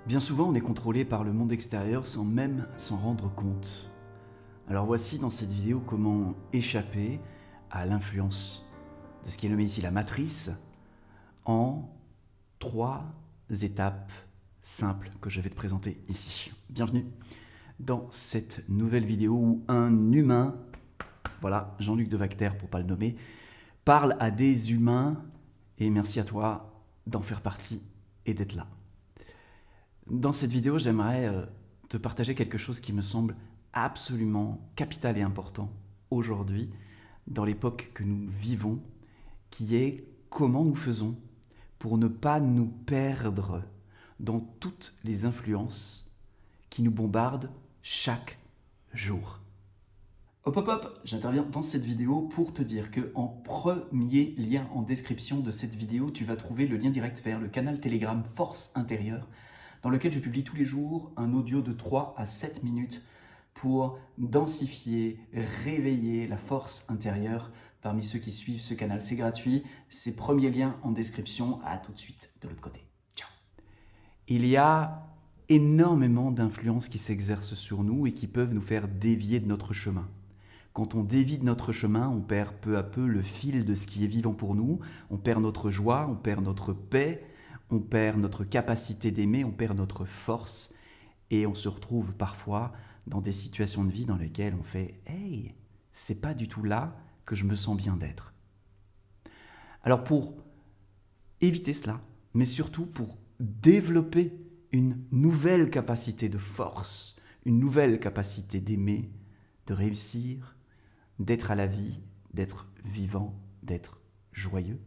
Bien souvent, on est contrôlé par le monde extérieur sans même s'en rendre compte. Alors voici dans cette vidéo comment échapper à l'influence de ce qui est nommé ici la matrice en 3 étapes simples que je vais te présenter ici. Bienvenue dans cette nouvelle vidéo où un humain, voilà, Jean-Luc Devacter pour pas le nommer, parle à des humains et merci à toi d'en faire partie et d'être là. Dans cette vidéo, j'aimerais te partager quelque chose qui me semble absolument capital et important aujourd'hui, dans l'époque que nous vivons, qui est comment nous faisons pour ne pas nous perdre dans toutes les influences qui nous bombardent chaque jour. Hop hop hop, j'interviens dans cette vidéo pour te dire que en premier lien en description de cette vidéo, tu vas trouver le lien direct vers le canal Telegram Force Intérieure, dans lequel je publie tous les jours un audio de 3 à 7 minutes pour densifier, réveiller la force intérieure parmi ceux qui suivent ce canal. C'est gratuit, c'est premier lien en description. À tout de suite de l'autre côté. Ciao. Il y a énormément d'influences qui s'exercent sur nous et qui peuvent nous faire dévier de notre chemin. Quand on dévie de notre chemin, on perd peu à peu le fil de ce qui est vivant pour nous, on perd notre joie, on perd notre paix, on perd notre capacité d'aimer, on perd notre force et on se retrouve parfois dans des situations de vie dans lesquelles on fait « Hey, c'est pas du tout là que je me sens bien d'être ». Alors pour éviter cela, mais surtout pour développer une nouvelle capacité de force, une nouvelle capacité d'aimer, de réussir, d'être à la vie, d'être vivant, d'être joyeux,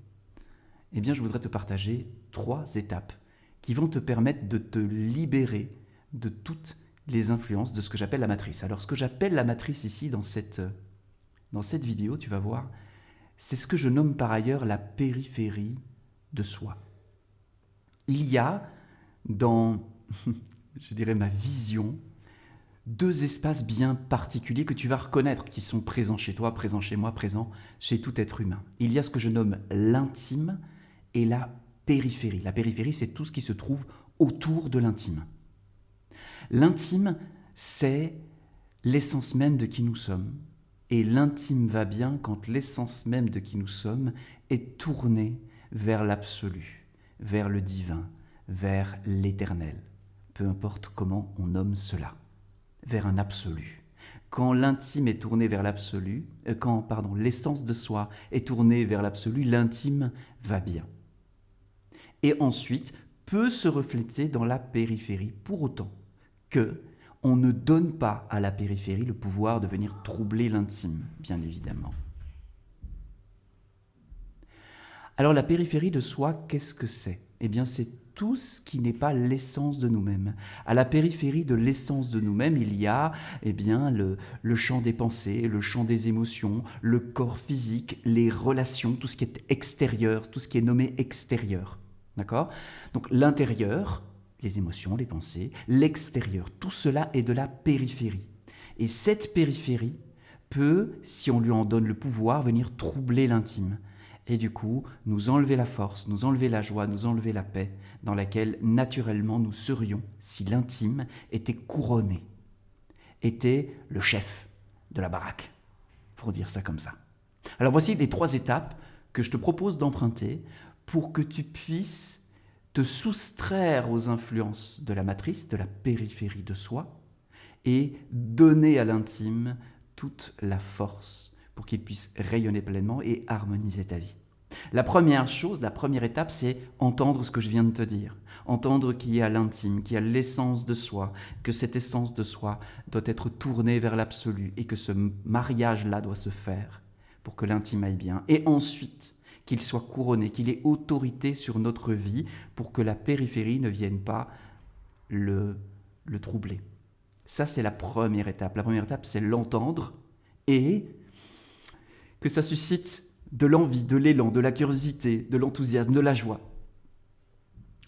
eh bien je voudrais te partager 3 étapes qui vont te permettre de te libérer de toutes les influences de ce que j'appelle la matrice. Alors ce que j'appelle la matrice ici dans cette vidéo, tu vas voir, c'est ce que je nomme par ailleurs la périphérie de soi. Il y a dans, je dirais, ma vision, 2 espaces bien particuliers que tu vas reconnaître, qui sont présents chez toi, présents chez moi, présents chez tout être humain. Il y a ce que je nomme l'intime et la périphérie. La périphérie, c'est tout ce qui se trouve autour de l'intime. L'intime, c'est l'essence même de qui nous sommes. Et l'intime va bien quand l'essence même de qui nous sommes est tournée vers l'absolu, vers le divin, vers l'éternel. Peu importe comment on nomme cela. Vers un absolu. Quand l'intime est tourné vers l'absolu, l'essence de soi est tournée vers l'absolu, l'intime va bien. Et ensuite, peut se refléter dans la périphérie, pour autant que on ne donne pas à la périphérie le pouvoir de venir troubler l'intime, bien évidemment. Alors la périphérie de soi, qu'est-ce que c'est ? Eh bien c'est tout ce qui n'est pas l'essence de nous-mêmes. À la périphérie de l'essence de nous-mêmes, il y a le champ des pensées, le champ des émotions, le corps physique, les relations, tout ce qui est extérieur, tout ce qui est nommé extérieur. D'accord ? Donc l'intérieur, les émotions, les pensées, l'extérieur, tout cela est de la périphérie. Et cette périphérie peut, si on lui en donne le pouvoir, venir troubler l'intime. Et du coup, nous enlever la force, nous enlever la joie, nous enlever la paix, dans laquelle naturellement nous serions si l'intime était couronné, était le chef de la baraque, pour dire ça comme ça. Alors voici les 3 étapes que je te propose d'emprunter pour que tu puisses te soustraire aux influences de la matrice, de la périphérie de soi, et donner à l'intime toute la force pour qu'il puisse rayonner pleinement et harmoniser ta vie. La première chose, la première étape, c'est entendre ce que je viens de te dire. Entendre qu'il y a l'intime, qu'il y a l'essence de soi, que cette essence de soi doit être tournée vers l'absolu et que ce mariage-là doit se faire pour que l'intime aille bien. Et ensuite, qu'il soit couronné, qu'il ait autorité sur notre vie pour que la périphérie ne vienne pas le troubler. Ça, c'est la première étape. La première étape, c'est l'entendre et que ça suscite de l'envie, de l'élan, de la curiosité, de l'enthousiasme, de la joie.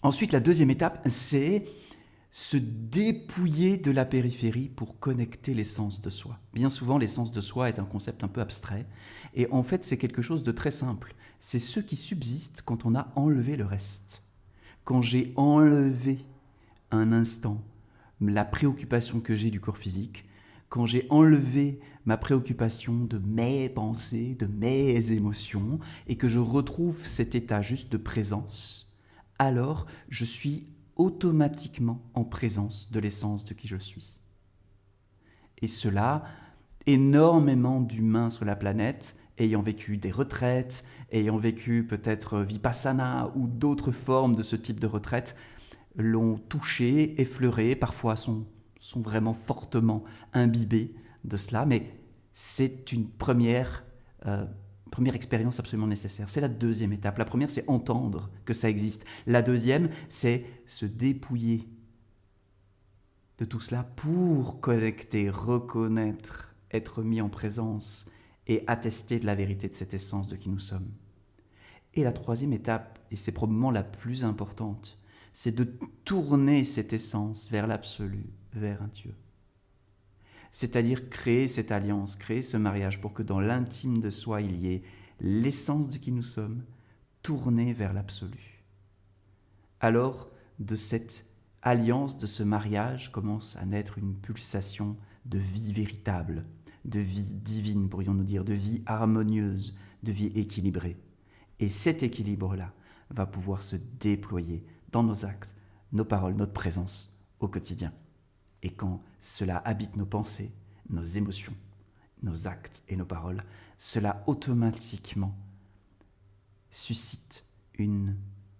Ensuite, la deuxième étape, c'est se dépouiller de la périphérie pour connecter l'essence de soi. Bien souvent, l'essence de soi est un concept un peu abstrait, et en fait, c'est quelque chose de très simple. C'est ce qui subsiste quand on a enlevé le reste. Quand j'ai enlevé un instant la préoccupation que j'ai du corps physique, quand j'ai enlevé ma préoccupation de mes pensées, de mes émotions, et que je retrouve cet état juste de présence, alors je suis automatiquement en présence de l'essence de qui je suis. Et cela, énormément d'humains sur la planète, ayant vécu des retraites, ayant vécu peut-être Vipassana ou d'autres formes de ce type de retraite, l'ont touché, effleuré, parfois sont vraiment fortement imbibés de cela, mais c'est une première expérience absolument nécessaire. C'est la deuxième étape. La première, c'est entendre que ça existe. La deuxième, c'est se dépouiller de tout cela pour connecter, reconnaître, être mis en présence et attester de la vérité de cette essence de qui nous sommes. Et la troisième étape, et c'est probablement la plus importante, c'est de tourner cette essence vers l'absolu, vers un Dieu. C'est-à-dire créer cette alliance, créer ce mariage pour que dans l'intime de soi, il y ait l'essence de qui nous sommes, tournée vers l'absolu. Alors, de cette alliance, de ce mariage, commence à naître une pulsation de vie véritable, de vie divine, pourrions-nous dire, de vie harmonieuse, de vie équilibrée. Et cet équilibre-là va pouvoir se déployer dans nos actes, nos paroles, notre présence au quotidien. Et quand cela habite nos pensées, nos émotions, nos actes et nos paroles, cela automatiquement suscite une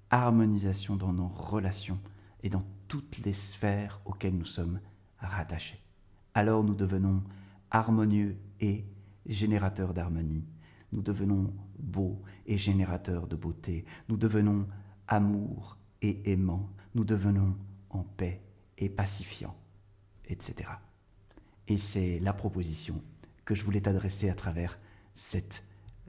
harmonisation dans nos relations et dans toutes les sphères auxquelles nous sommes rattachés. Alors nous devenons harmonieux et générateurs d'harmonie. Nous devenons beaux et générateurs de beauté. Nous devenons amour et aimants. Nous devenons en paix et pacifiants, etc. Et c'est la proposition que je voulais t'adresser à travers cette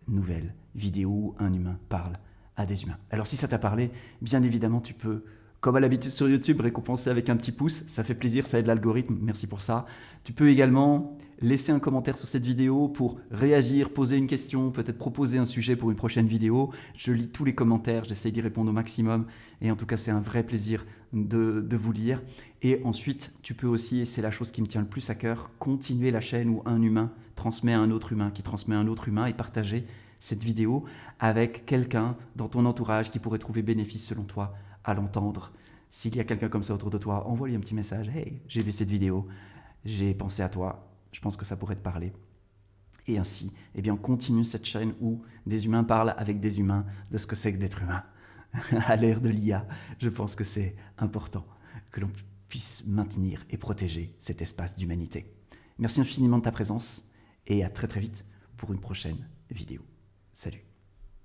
nouvelle vidéo où un humain parle à des humains. Alors si ça t'a parlé, bien évidemment tu peux, comme à l'habitude sur YouTube, récompenser avec un petit pouce, ça fait plaisir, ça aide l'algorithme, merci pour ça. Tu peux également laisser un commentaire sur cette vidéo pour réagir, poser une question, peut-être proposer un sujet pour une prochaine vidéo. Je lis tous les commentaires, j'essaie d'y répondre au maximum et en tout cas c'est un vrai plaisir de vous lire. Et ensuite, tu peux aussi, et c'est la chose qui me tient le plus à cœur, continuer la chaîne où un humain transmet à un autre humain, qui transmet à un autre humain et partager cette vidéo avec quelqu'un dans ton entourage qui pourrait trouver bénéfice selon toi à l'entendre. S'il y a quelqu'un comme ça autour de toi, envoie-lui un petit message. « Hey, j'ai vu cette vidéo, j'ai pensé à toi, je pense que ça pourrait te parler. » Et ainsi, eh bien, on continue cette chaîne où des humains parlent avec des humains de ce que c'est que d'être humain. À l'ère de l'IA, je pense que c'est important que l'on puisse maintenir et protéger cet espace d'humanité. Merci infiniment de ta présence et à très très vite pour une prochaine vidéo. Salut.